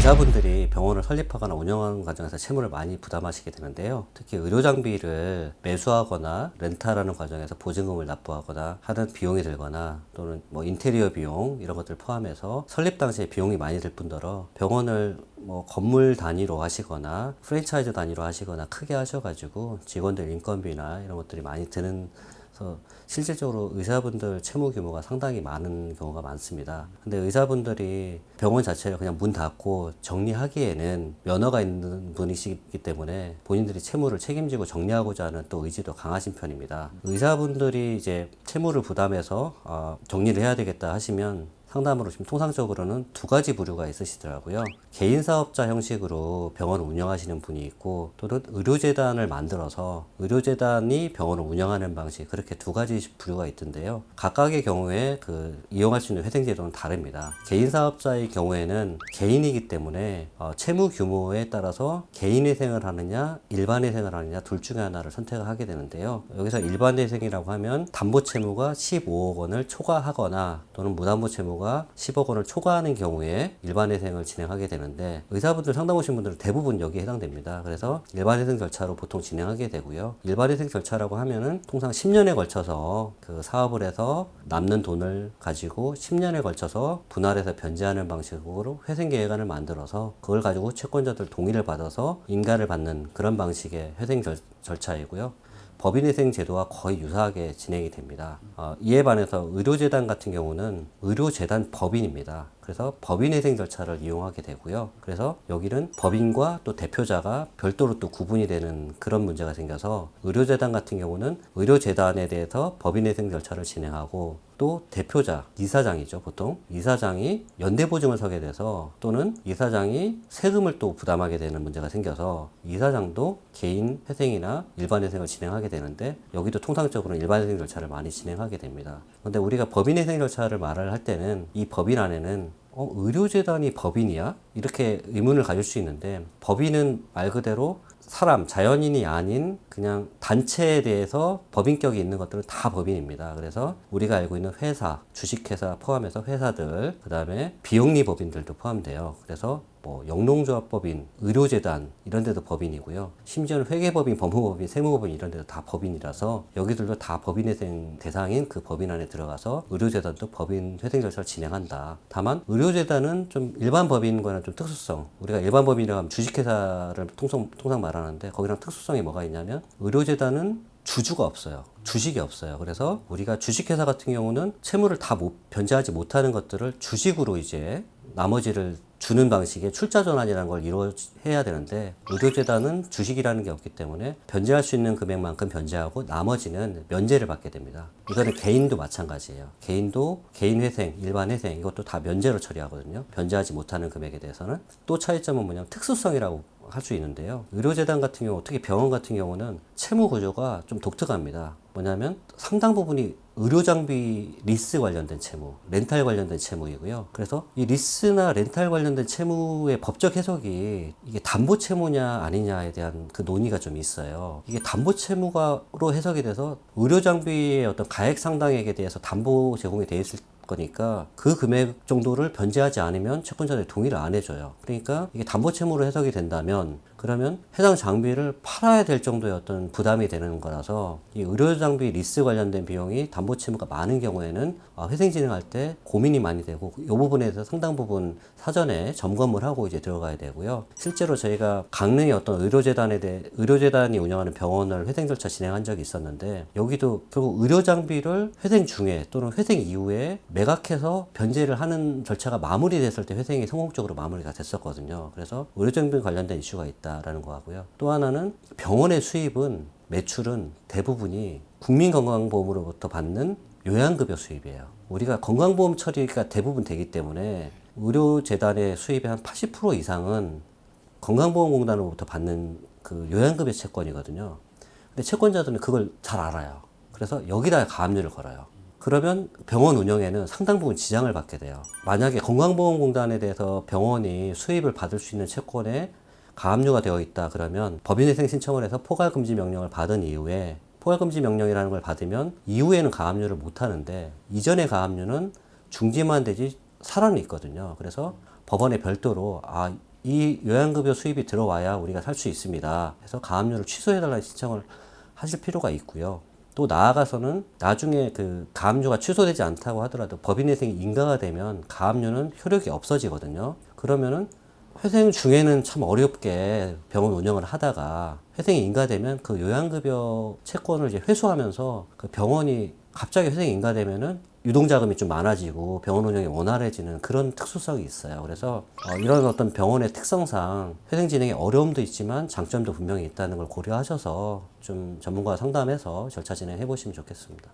의사분들이 병원을 설립하거나 운영하는 과정에서 채무를 많이 부담하시게 되는데요. 특히 의료 장비를 매수하거나 렌탈하는 과정에서 보증금을 납부하거나 하는 비용이 들거나 또는 뭐 인테리어 비용 이런 것들 포함해서 설립 당시에 비용이 많이 들 뿐더러 병원을 뭐 건물 단위로 하시거나 프랜차이즈 단위로 하시거나 크게 하셔가지고 직원들 인건비나 이런 것들이 많이 드는, 그래서 실질적으로 의사분들 채무 규모가 상당히 많은 경우가 많습니다. 근데 의사분들이 병원 자체를 그냥 문 닫고 정리하기에는 면허가 있는 분이시기 때문에 본인들이 채무를 책임지고 정리하고자 하는 또 의지도 강하신 편입니다. 의사분들이 이제 채무를 부담해서 정리를 해야 되겠다 하시면 상담으로 지금 통상적으로는 두 가지 부류가 있으시더라고요. 개인 사업자 형식으로 병원을 운영하시는 분이 있고, 또는 의료재단을 만들어서 의료재단이 병원을 운영하는 방식, 그렇게 두 가지 부류가 있던데요. 각각의 경우에 이용할 수 있는 회생제도는 다릅니다. 개인 사업자의 경우에는 개인이기 때문에 채무 규모에 따라서 개인회생을 하느냐 일반회생을 하느냐 둘 중에 하나를 선택을 하게 되는데요. 여기서 일반회생이라고 하면 담보채무가 15억 원을 초과하거나 또는 무담보채무가 10억 원을 초과하는 경우에 일반회생을 진행하게 되는데, 의사분들 상담 오신 분들은 대부분 여기에 해당됩니다. 그래서 일반회생 절차로 보통 진행하게 되고요. 일반회생 절차라고 하면은 통상 10년에 걸쳐서 그 사업을 해서 남는 돈을 가지고 10년에 걸쳐서 분할해서 변제하는 방식으로 회생계획안을 만들어서 그걸 가지고 채권자들 동의를 받아서 인가를 받는 그런 방식의 회생 절차이고요. 법인회생 제도와 거의 유사하게 진행이 됩니다. 이에 반해서 의료재단 같은 경우는 의료재단 법인입니다. 그래서 법인회생 절차를 이용하게 되고요. 그래서 여기는 법인과 또 대표자가 별도로 또 구분이 되는 그런 문제가 생겨서, 의료재단 같은 경우는 의료재단에 대해서 법인회생 절차를 진행하고, 또 대표자, 이사장이죠. 보통 이사장이 연대보증을 서게 돼서, 또는 이사장이 세금을 또 부담하게 되는 문제가 생겨서 이사장도 개인 회생이나 일반 회생을 진행하게 되는데, 여기도 통상적으로는 일반 회생 절차를 많이 진행하게 됩니다. 그런데 우리가 법인 회생 절차를 말을 할 때는 이 법인 안에는 의료재단이 법인이야? 이렇게 의문을 가질 수 있는데, 법인은 말 그대로 사람, 자연인이 아닌 그냥 단체에 대해서 법인격이 있는 것들은 다 법인입니다. 그래서 우리가 알고 있는 회사, 주식회사 포함해서 회사들, 그 다음에 비영리 법인들도 포함돼요. 그래서 뭐 영농조합법인, 의료재단 이런 데도 법인이고요. 심지어는 회계법인, 법무법인, 세무법인 이런 데도 다 법인이라서 여기들도 다 법인회생 대상인 그 법인 안에 들어가서 의료재단도 법인 회생 절차를 진행한다. 다만 의료재단은 좀 일반 법인과는 좀 특수성, 우리가 일반 법인이라고 하면 주식회사를 통상 말하는데, 거기랑 특수성이 뭐가 있냐면 의료재단은 주주가 없어요. 주식이 없어요. 그래서 우리가 주식회사 같은 경우는 채무를 다 변제하지 못하는 것들을 주식으로 이제 나머지를 주는 방식의 출자 전환이라는 걸 해야 되는데, 의료재단은 주식이라는 게 없기 때문에 변제할 수 있는 금액만큼 변제하고 나머지는 면제를 받게 됩니다. 이거는 개인도 마찬가지예요. 개인도 개인회생, 일반회생 이것도 다 면제로 처리하거든요. 변제하지 못하는 금액에 대해서는. 또 차이점은 뭐냐면 특수성이라고 할 수 있는데요. 의료재단 같은 경우, 특히 병원 같은 경우는 채무 구조가 좀 독특합니다. 뭐냐면 상당 부분이 의료장비 리스 관련된 채무, 렌탈 관련된 채무이고요. 그래서 이 리스나 렌탈 관련된 채무의 법적 해석이 이게 담보 채무냐 아니냐에 대한 그 논의가 좀 있어요. 이게 담보 채무가로 해석이 돼서 의료장비의 어떤 가액 상당액에 대해서 담보 제공이 돼 있을 거니까 그 금액 정도를 변제하지 않으면 채권자들이 동의를 안 해줘요. 그러니까 이게 담보채무로 해석이 된다면, 그러면 해당 장비를 팔아야 될 정도의 어떤 부담이 되는 거라서, 이 의료장비 리스 관련된 비용이 담보채무가 많은 경우에는 회생 진행할 때 고민이 많이 되고, 이 부분에 대해서 상당 부분 사전에 점검을 하고 이제 들어가야 되고요. 실제로 저희가 강릉의 어떤 의료재단이 운영하는 병원을 회생 절차 진행한 적이 있었는데, 여기도 결국 의료장비를 회생 중에 또는 회생 이후에 매각해서 변제를 하는 절차가 마무리됐을 때 회생이 성공적으로 마무리가 됐었거든요. 그래서 의료장비 관련된 이슈가 있다라는 거 하고요. 또 하나는 병원의 수입은, 매출은 대부분이 국민건강보험으로부터 받는 요양급여 수입이에요. 우리가 건강보험 처리가 대부분 되기 때문에 의료재단의 수입의 한 80% 이상은 건강보험공단으로부터 받는 그 요양급여 채권이거든요. 근데 채권자들은 그걸 잘 알아요. 그래서 여기다 가압류를 걸어요. 그러면 병원 운영에는 상당 부분 지장을 받게 돼요. 만약에 건강보험공단에 대해서 병원이 수입을 받을 수 있는 채권에 가압류가 되어 있다 그러면 법인회생 신청을 해서 포괄금지 명령을 받은 이후에, 포괄금지 명령이라는 걸 받으면 이후에는 가압류를 못 하는데, 이전의 가압류는 중지만 되지 살아는 있거든요. 그래서 법원에 별도로 이 요양급여 수입이 들어와야 우리가 살 수 있습니다. 그래서 가압류를 취소해달라는 신청을 하실 필요가 있고요. 또 나아가서는 나중에 그 가압류가 취소되지 않다고 하더라도 법인회생이 인가가 되면 가압류는 효력이 없어지거든요. 그러면은 회생 중에는 참 어렵게 병원 운영을 하다가 회생이 인가되면 그 요양급여 채권을 이제 회수하면서 그 병원이 갑자기 회생이 인가되면은 유동자금이 좀 많아지고 병원 운영이 원활해지는 그런 특수성이 있어요. 그래서 이런 어떤 병원의 특성상 회생 진행에 어려움도 있지만 장점도 분명히 있다는 걸 고려하셔서 좀 전문가와 상담해서 절차 진행해 보시면 좋겠습니다.